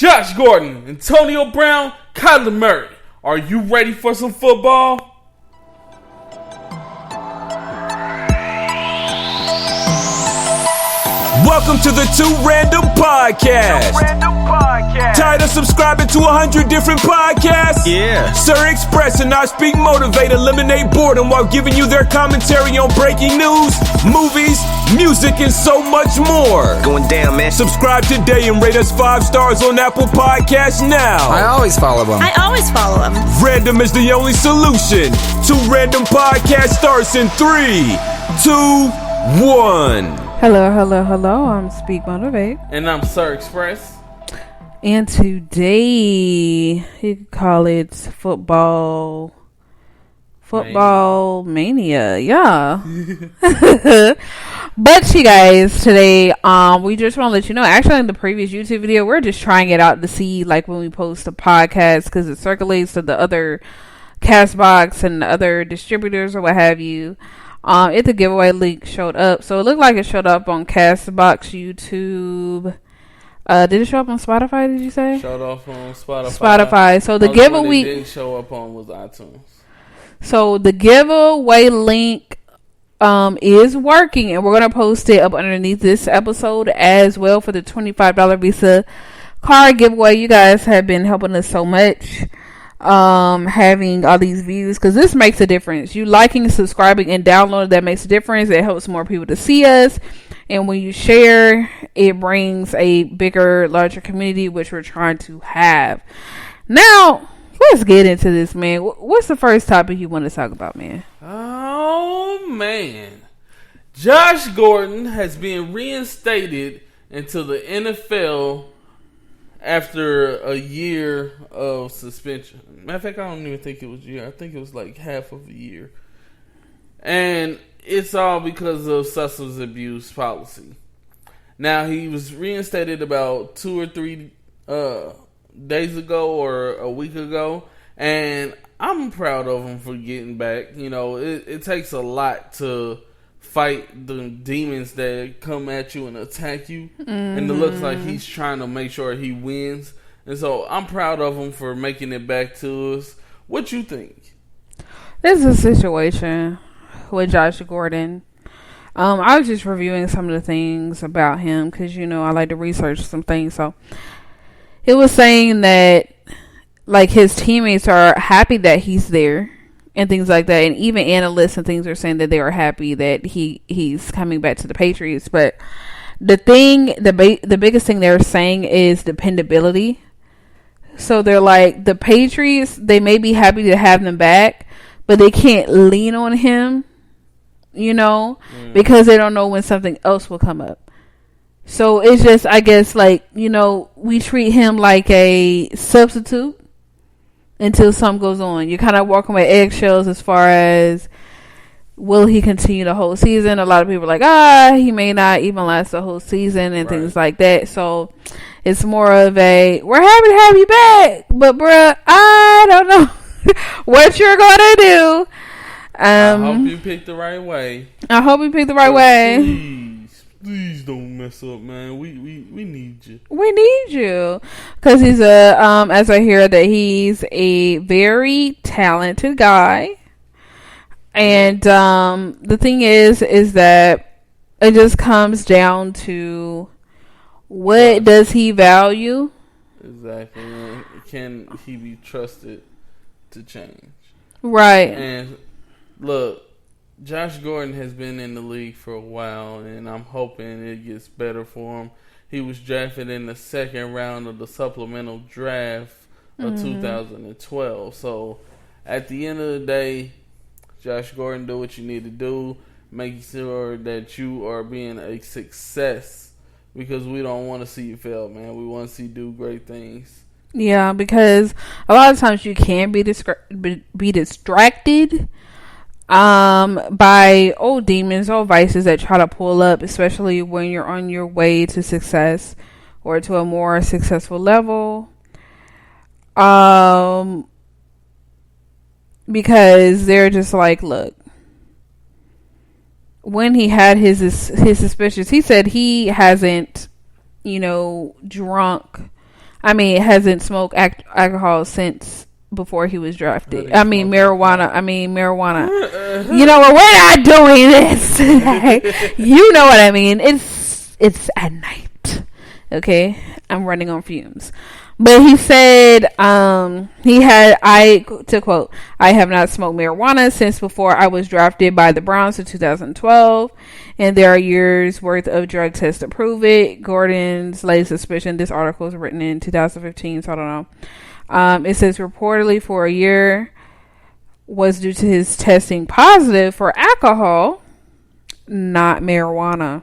Josh Gordon, Antonio Brown, Kylermurray. Are you ready for some football? Welcome to the Two Random Podcast. Tired of subscribing to 100 different podcasts? Yeah. SirXpress and ISpeakMotivate eliminate boredom while giving you their commentary on breaking news, movies, music, and so much more. Going down, man. Subscribe today and rate us 5 stars on Apple Podcasts now. I always follow them. Random is the only solution. Two Random Podcast starts in 3, 2, 1. Hello. I'm SpeakMotivate. And I'm SirXpress. And today, you could call it football mania. Yeah. But you guys, today, we just want to let you know, actually in the previous YouTube video, we're just trying it out to see, like, when we post a podcast, because it circulates to the other Castbox and the other distributors or what have you. If the giveaway link showed up, so it looked like it showed up on Castbox, YouTube. Did it show up on Spotify? Did you say? Showed off on Spotify. So the giveaway didn't show up on was iTunes. So the giveaway link is working, and we're gonna post it up underneath this episode as well for the $25 Visa card giveaway. You guys have been helping us so much. Having all these views, because this makes a difference. You liking, subscribing, and downloading, that makes a difference. It helps more people to see us, and when you share, it brings a bigger, larger community, which we're trying to have. Now let's get into this, man. What's the first topic you want to talk about, man? Oh man, Josh Gordon has been reinstated into the NFL after a year of suspension. Matter of fact, I don't even think it was a year. I think it was like half of a year. And it's all because of substance abuse policy. Now, he was reinstated about 2 or 3 days ago or a week ago. And I'm proud of him for getting back. You know, it takes a lot to fight the demons that come at you and attack you. And it looks like he's trying to make sure he wins. And so I'm proud of him for making it back to us. What you think? This is a situation with Josh Gordon. I was just reviewing some of the things about him because, you know, I like to research some things. So it was saying that, like, his teammates are happy that he's there and things like that, and even analysts and things are saying that they are happy that he's coming back to the Patriots. But the biggest thing they're saying is dependability. So they're like, the Patriots, they may be happy to have them back, but they can't lean on him, you know, because they don't know when something else will come up. So it's just, I guess, like, you know, we treat him like a substitute until something goes on. You're kind of walking with eggshells as far as, will he continue the whole season? A lot of people are like, he may not even last the whole season and things like that. So it's more of a, we're happy to have you back, but bruh, I don't know what you're gonna do. I hope you picked the right way. I hope you picked the right way. Please don't mess up, man. We need you. We need you, because he's as I hear that he's a very talented guy, and the thing is that it just comes down to what does he value? Exactly. Man. Can he be trusted to change? Right. And look, Josh Gordon has been in the league for a while, and I'm hoping it gets better for him. He was drafted in the second round of the supplemental draft of 2012. So, at the end of the day, Josh Gordon, do what you need to do. Make sure that you are being a success, because we don't want to see you fail, man. We want to see you do great things. Yeah, because a lot of times you can be distracted by old demons, old vices that try to pull up, especially when you're on your way to success or to a more successful level. Because they're just like, look, when he had his suspicions, he said he hasn't, drunk hasn't smoked alcohol since before he was drafted. Marijuana. You know what? We're not doing this. You know what I mean. It's at night. Okay? I'm running on fumes. But he said, to quote, I have not smoked marijuana since before I was drafted by the Browns in 2012. And there are years worth of drug tests to prove it. Gordon's latest suspicion, this article was written in 2015, so I don't know. It says reportedly for a year was due to his testing positive for alcohol, not marijuana.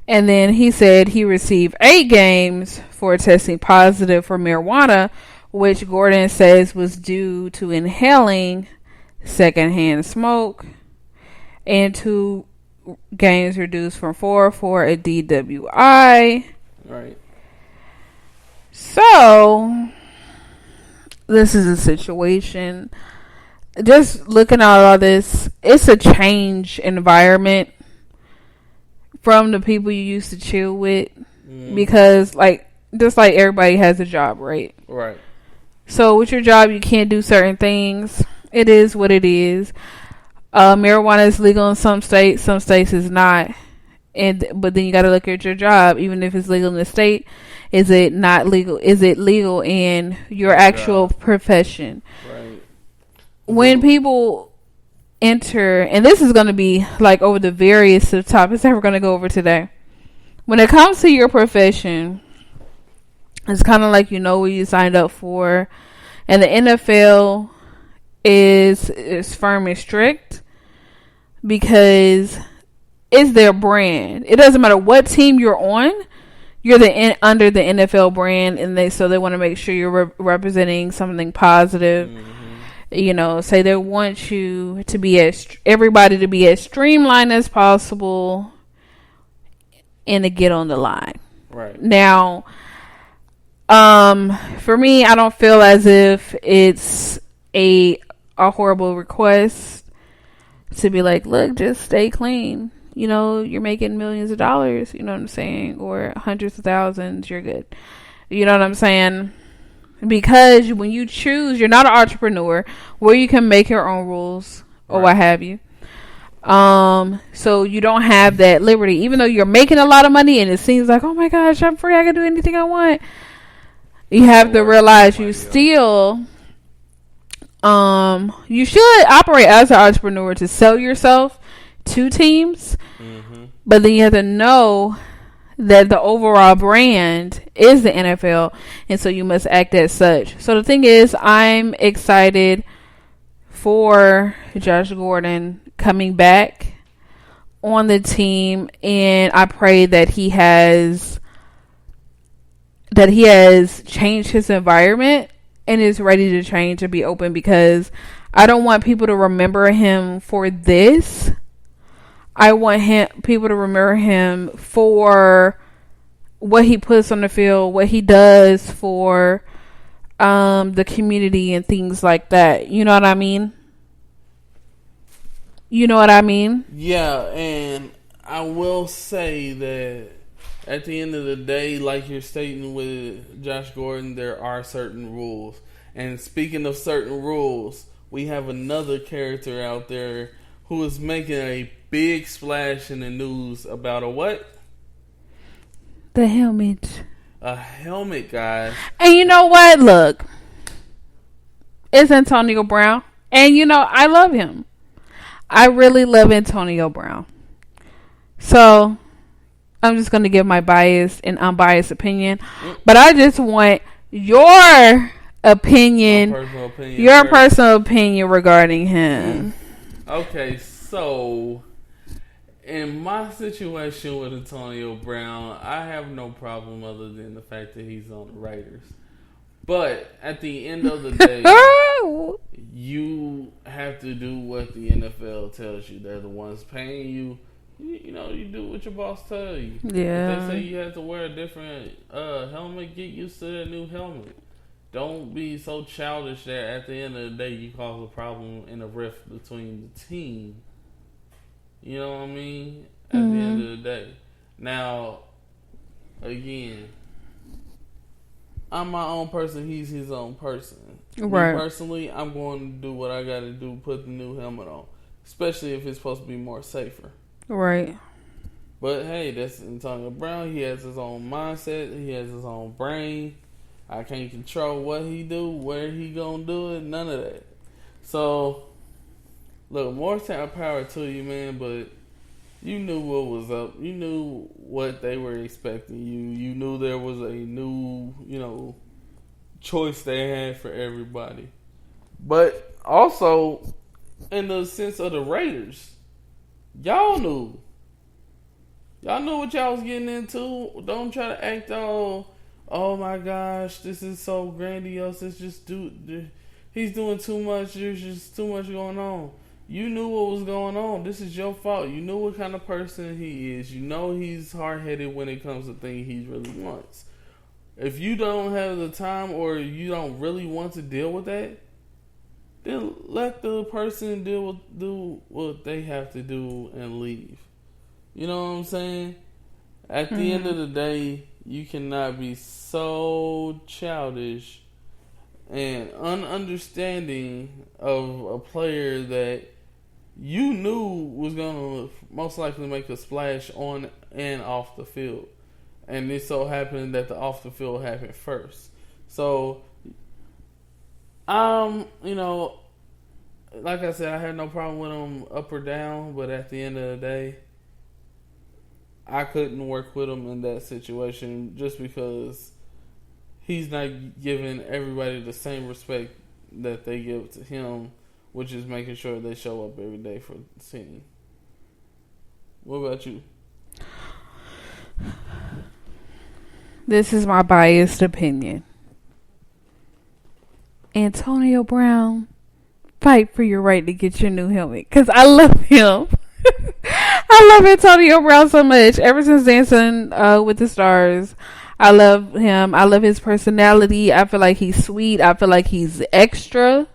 And then he said he received 8 games for testing positive for marijuana, which Gordon says was due to inhaling secondhand smoke, and 2 games reduced from 4 for a DWI. Right. So, this is a situation. Just looking at all this, it's a change environment from the people you used to chill with, because just like everybody has a job, right? Right. So with your job, you can't do certain things. It is what it is. Marijuana is legal in some states is not. But then you got to look at your job. Even if it's legal in the state, is it not legal? Is it legal in your actual profession? Right. When people enter, and this is going to be like over the various topics that we're going to go over today. When it comes to your profession, it's kind of like what you signed up for, and the NFL is firm and strict because it's their brand. It doesn't matter what team you're on, you're under the NFL brand, and they want to make sure you're representing something positive. Say they want you to be everybody to be as streamlined as possible and to get on the line. Right. Now, for me, I don't feel as if it's a horrible request to be like, look, just stay clean. You're making millions of dollars, you know what I'm saying? Or hundreds of thousands, you're good. You know what I'm saying? Because when you choose, you're not an entrepreneur where you can make your own rules or what have you. So you don't have that liberty, even though you're making a lot of money and it seems like, oh my gosh, I'm free, I can do anything I want. You have to realize you still, you should operate as an entrepreneur to sell yourself to teams, but then you have to know that the overall brand is the NFL, and so you must act as such. So the thing is, I'm excited for Josh Gordon coming back on the team, and I pray that he has changed his environment and is ready to change and be open, because I don't want people to remember him for this. I want people to remember him for what he puts on the field, what he does for the community and things like that. You know what I mean? Yeah, and I will say that at the end of the day, like you're stating with Josh Gordon, there are certain rules. And speaking of certain rules, we have another character out there who is making a big splash in the news about a what? The helmet. A helmet, guys. And you know what? Look, it's Antonio Brown. And I love him. I really love Antonio Brown. So I'm just going to give my biased and unbiased opinion. But I just want your opinion. Your personal opinion regarding him. Okay, so in my situation with Antonio Brown, I have no problem other than the fact that he's on the Raiders. But at the end of the day, you have to do what the NFL tells you. They're the ones paying you. You do what your boss tells you. Yeah. If they say you have to wear a different helmet, get used to that new helmet. Don't be so childish that at the end of the day you cause a problem and a rift between the team. You know what I mean? At the end of the day. Now, again, I'm my own person. He's his own person. Right. Me personally, I'm going to do what I got to do. Put the new helmet on, especially if it's supposed to be more safer. Right. But hey, that's Antonio Brown. He has his own mindset. He has his own brain. I can't control what he do, where he gonna do it. None of that. So, look, more power to you, man. But you knew what was up. You knew what they were expecting. You knew there was a new, choice they had for everybody. But also, in the sense of the Raiders, y'all knew. Y'all knew what y'all was getting into. Don't try to act all, oh my gosh, this is so grandiose. It's just he's doing too much. There's just too much going on. You knew what was going on. This is your fault. You knew what kind of person he is. You know he's hard-headed when it comes to things he really wants. If you don't have the time or you don't really want to deal with that, then let the person do what they have to do and leave. You know what I'm saying? At the end of the day, you cannot be so childish and ununderstanding of a player that you knew was going to most likely make a splash on and off the field. And it so happened that the off the field happened first. So, like I said, I had no problem with him up or down, but at the end of the day, I couldn't work with him in that situation just because he's not giving everybody the same respect that they give to him, which is making sure they show up every day for the team. What about you? This is my biased opinion. Antonio Brown, fight for your right to get your new helmet. Because I love him. I love Antonio Brown so much. Ever since Dancing with the Stars, I love him. I love his personality. I feel like he's sweet. I feel like he's extra.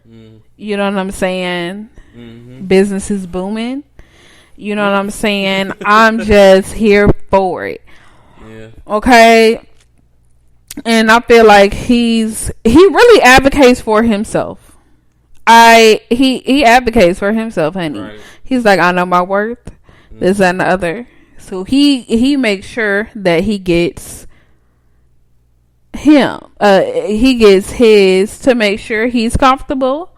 You know what I'm saying? Mm-hmm. Business is booming. You know what I'm saying? I'm just here for it. Yeah. Okay. And I feel like he really advocates for himself. He advocates for himself, honey. Right. He's like, I know my worth. This, that, and the other. So he makes sure that he gets him. He gets his to make sure he's comfortable.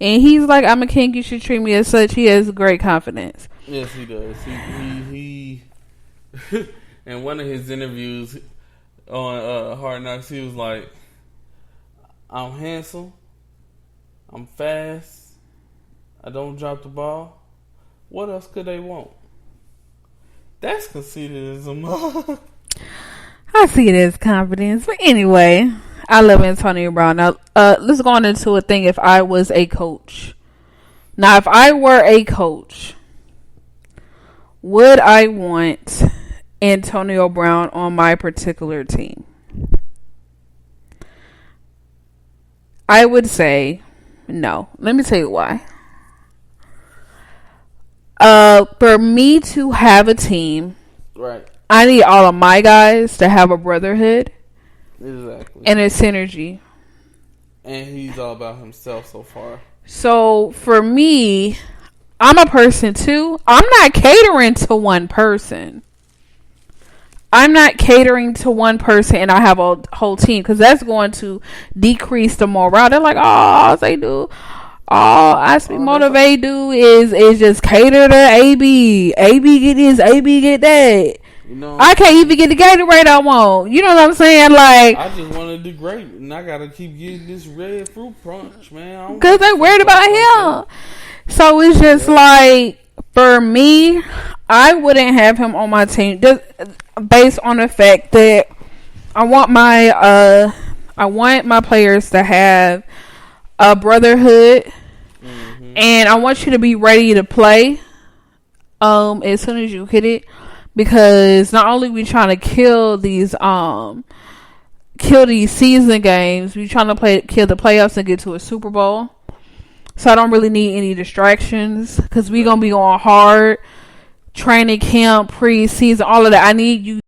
And he's like, I'm a king. You should treat me as such. He has great confidence. Yes, he does. He in one of his interviews on Hard Knocks, he was like, I'm handsome. I'm fast. I don't drop the ball. What else could they want? That's conceited as a mug. I see it as confidence. But anyway, I love Antonio Brown. Now, let's go on into a thing if I was a coach. Now, if I were a coach, would I want Antonio Brown on my particular team? I would say no. Let me tell you why. For me to have a team, right, I need all of my guys to have a brotherhood. Exactly. And a synergy. And he's all about himself so far. So for me, I'm a person too. I'm not catering to one person. I'm not catering to one person and I have a whole team, because that's going to decrease the morale. They're like, oh, they do. All ISpeakMotivate do is just cater to AB. AB get this, AB get that. You know, I can't even get the Gatorade I want. You know what I'm saying? Like, I just want to do great, and I gotta keep getting this red fruit punch, man. Because they worried about him. So it's just like, for me, I wouldn't have him on my team just based on the fact that I want my players to have a brotherhood, and I want you to be ready to play as soon as you hit it, because not only we trying to kill these season games, we trying to kill the playoffs and get to a Super Bowl. So I don't really need any distractions, because we gonna be going hard, training camp, preseason, all of that. I need you